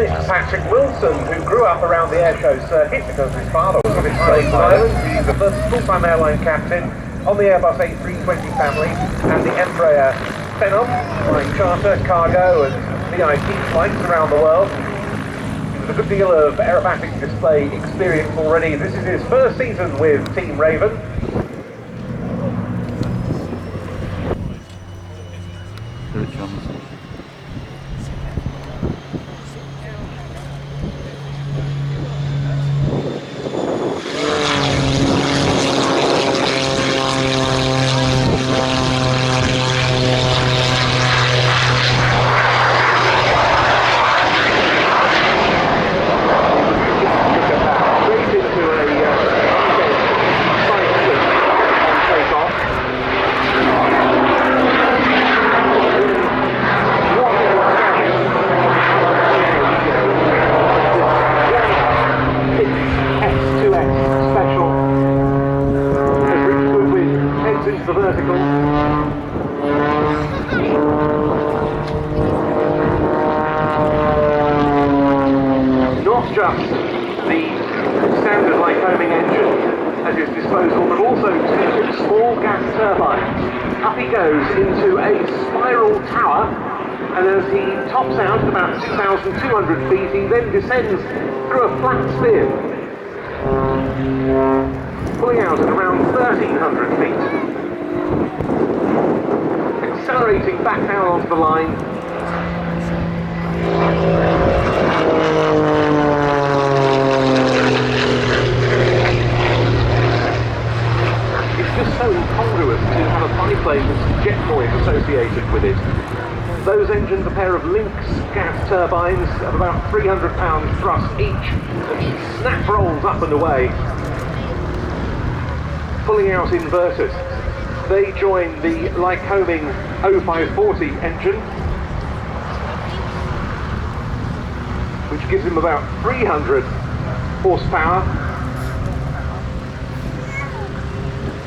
Patrick Wilson, who grew up around the airshow circuit because his father was a display pilot. He's the first full-time airline captain on the Airbus A320 family and the Embraer Phenom, flying charter, cargo and VIP flights around the world. With a good deal of aerobatic display experience already. This is his first season with Team Raven. The vertical. Not just the standard Lycoming engine at his disposal, but also two small gas turbines. Up he goes into a spiral tower, and as he tops out at about 2,200 feet, he then descends through a flat spin, pulling out at around 1,300 feet. Accelerating back down onto the line. It's just so incongruous to have a biplane with some jet noise associated with it. Those engines, a pair of Lynx gas turbines of about 300 pounds thrust each, and he snap rolls up and away, pulling out inverters. They join the Lycoming 0540 engine, which gives him about 300 horsepower.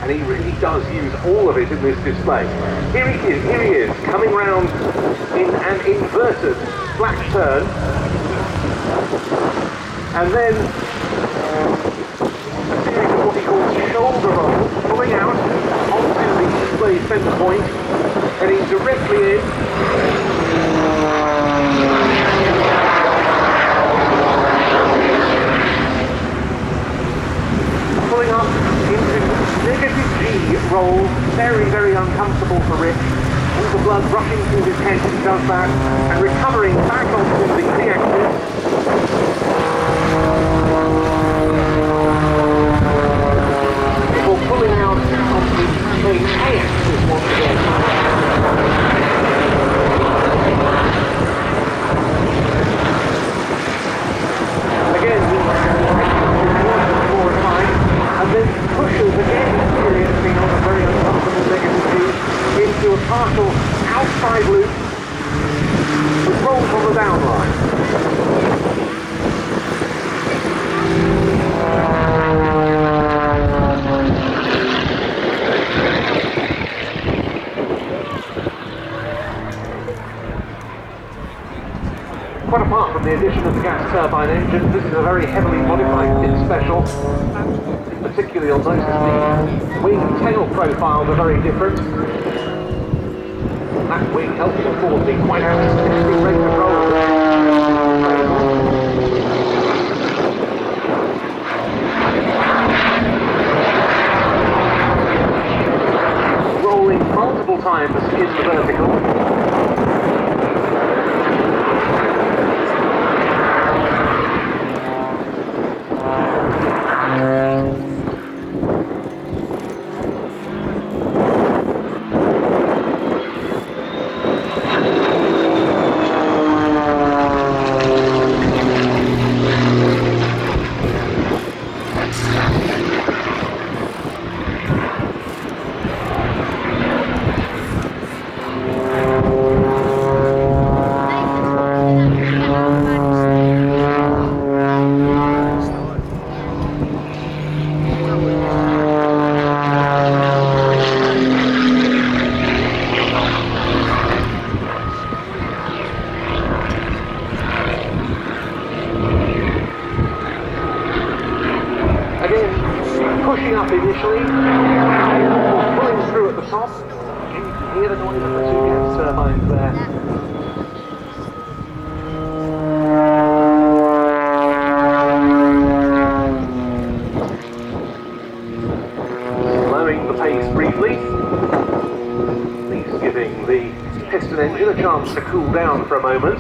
And he really does use all of it in this display. Here he is, coming round in an inverted flash turn. And then a series of what he calls shoulder rolls, pulling out onto the display center point, heading directly in. Pulling up into negative G rolls, very, very uncomfortable for Rich. All the blood rushing through his head as he does that, and recovering back onto the Z-axis. Before pulling out onto the A-axis once again. Again, he more time, and then pushes again, experiencing on a very uncomfortable negative G, into a partial outside loop, which rolls on the down line. Quite apart from the addition of the gas turbine engine, this is a very heavily modified pit special. Particularly you'll notice the wing tail profiles are very different. That wing helps afford the quite outstanding rate of roll. Rolling multiple times in the vertical. up initially, pulling through at the top. Again, you can hear the noise of the two gas turbines there. Slowing the pace briefly, at least giving the piston engine a chance to cool down for a moment.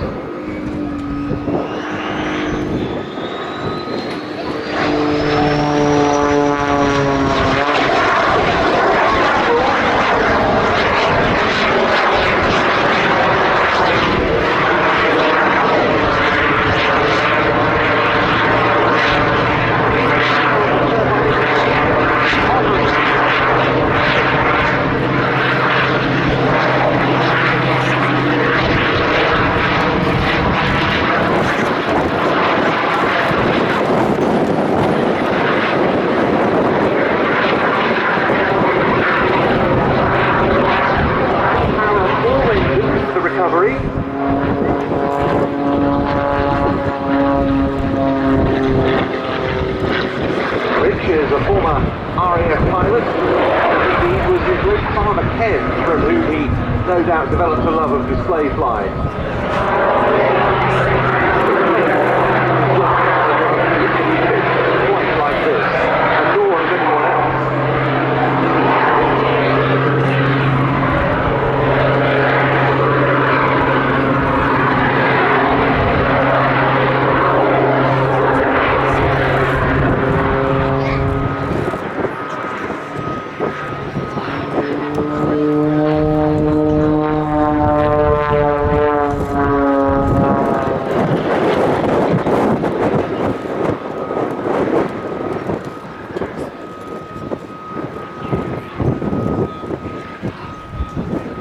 Rich is a former RAF pilot, and indeed was his late father Ken, from whom he no doubt developed a love of display flying. Quite like this, and nor has anyone else.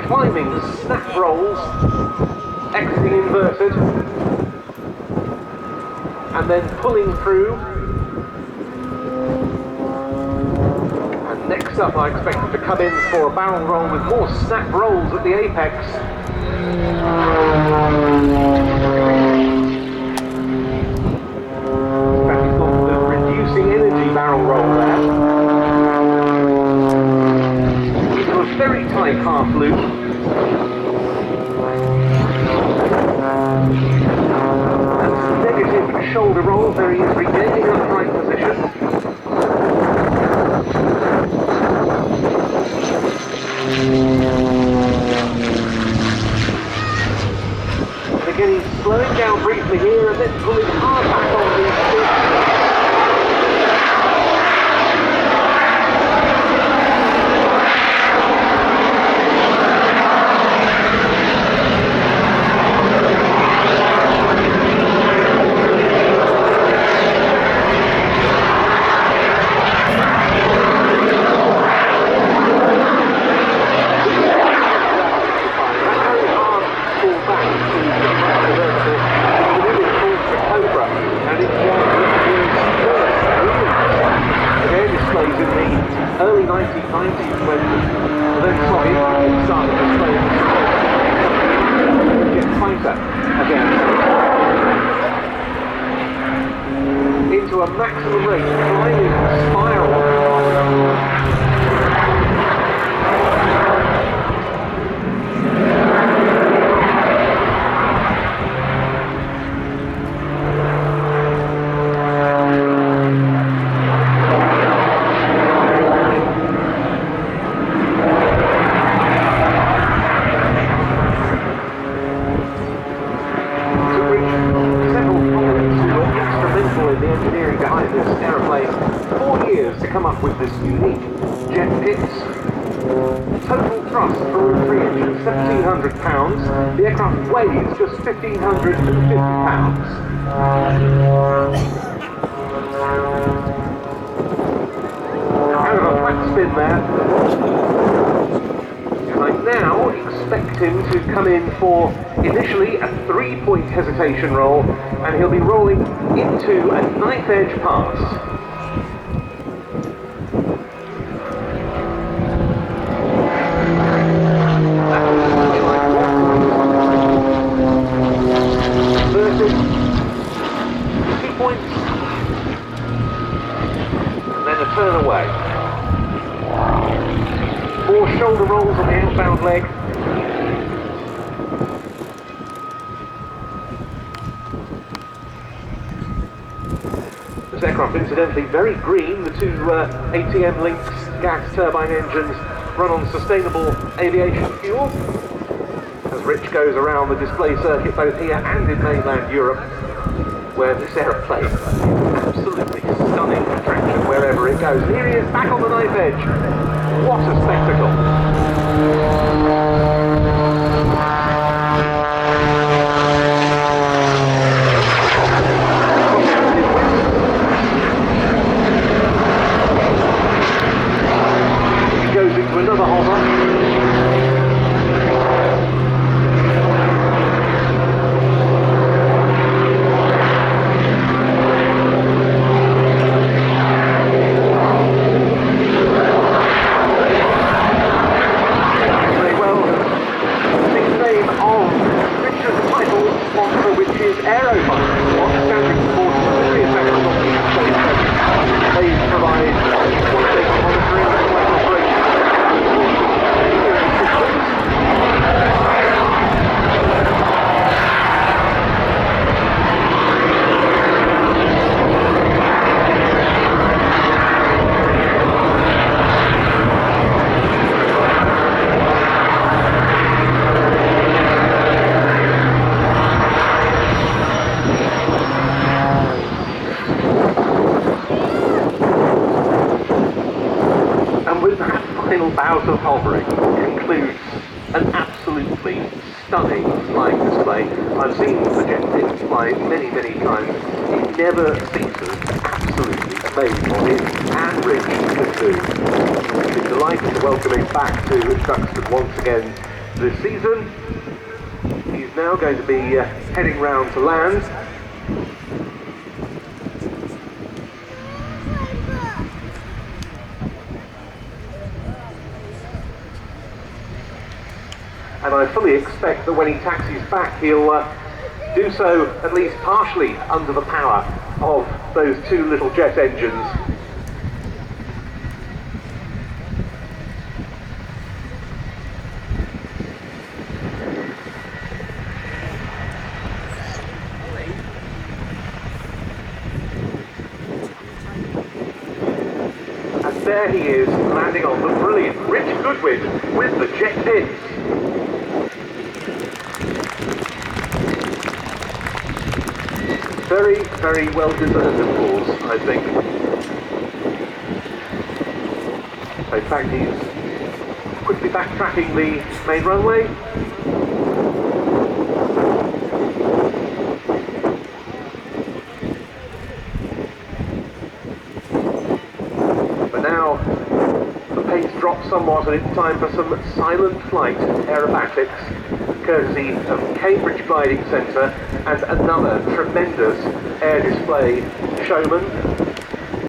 Climbing snap rolls, exiting inverted, and then pulling through. And next up I expect him to come in for a barrel roll with more snap rolls at the apex. In fact, he's got the reducing energy barrel roll there. Into a very tight half loop. Negative shoulder roll, there he is regaining upright position. And again he's slowing down briefly here and then pulling hard back on these sticks. Early 1990s when then started to play get tighter again into a maximum rate, climbing spiral. In the engineering behind this aeroplane, 4 years to come up with this unique jet pits. Total thrust for all three engines, 1,700 pounds. The aircraft weighs just 1,550 pounds. Kind of a flat spin there. And I now expect him to come in for initially a 3-point hesitation roll, and he'll be rolling into a knife edge pass. Inverted, 2 points, and then a turn away. shoulder rolls on the outbound leg. This aircraft, incidentally, very green. The two ATM Lynx gas turbine engines run on sustainable aviation fuel. As Rich goes around the display circuit both here and in mainland Europe, where this aeroplane is absolutely stunning attraction wherever it goes. And here he is back on the knife edge. What a spectacle. He goes into another hover. Bout of hovering concludes an absolutely stunning flying display. I've seen the jet Ins fly many, many times. It never ceases absolutely amazing what it and Rich can do. I've been delighted to welcome him back to Duxford once again this season. He's now going to be heading round to land. And I fully expect that when he taxis back, he'll do so at least partially under the power of those two little jet engines. And there he is, landing on the brilliant Rich Goodwin with the jet Ins. Very, very well deserved applause, I think. In fact, he's quickly backtracking the main runway. But now the pace drops somewhat and it's time for some silent flight aerobatics, courtesy of Cambridge Gliding Centre and another tremendous air display showman.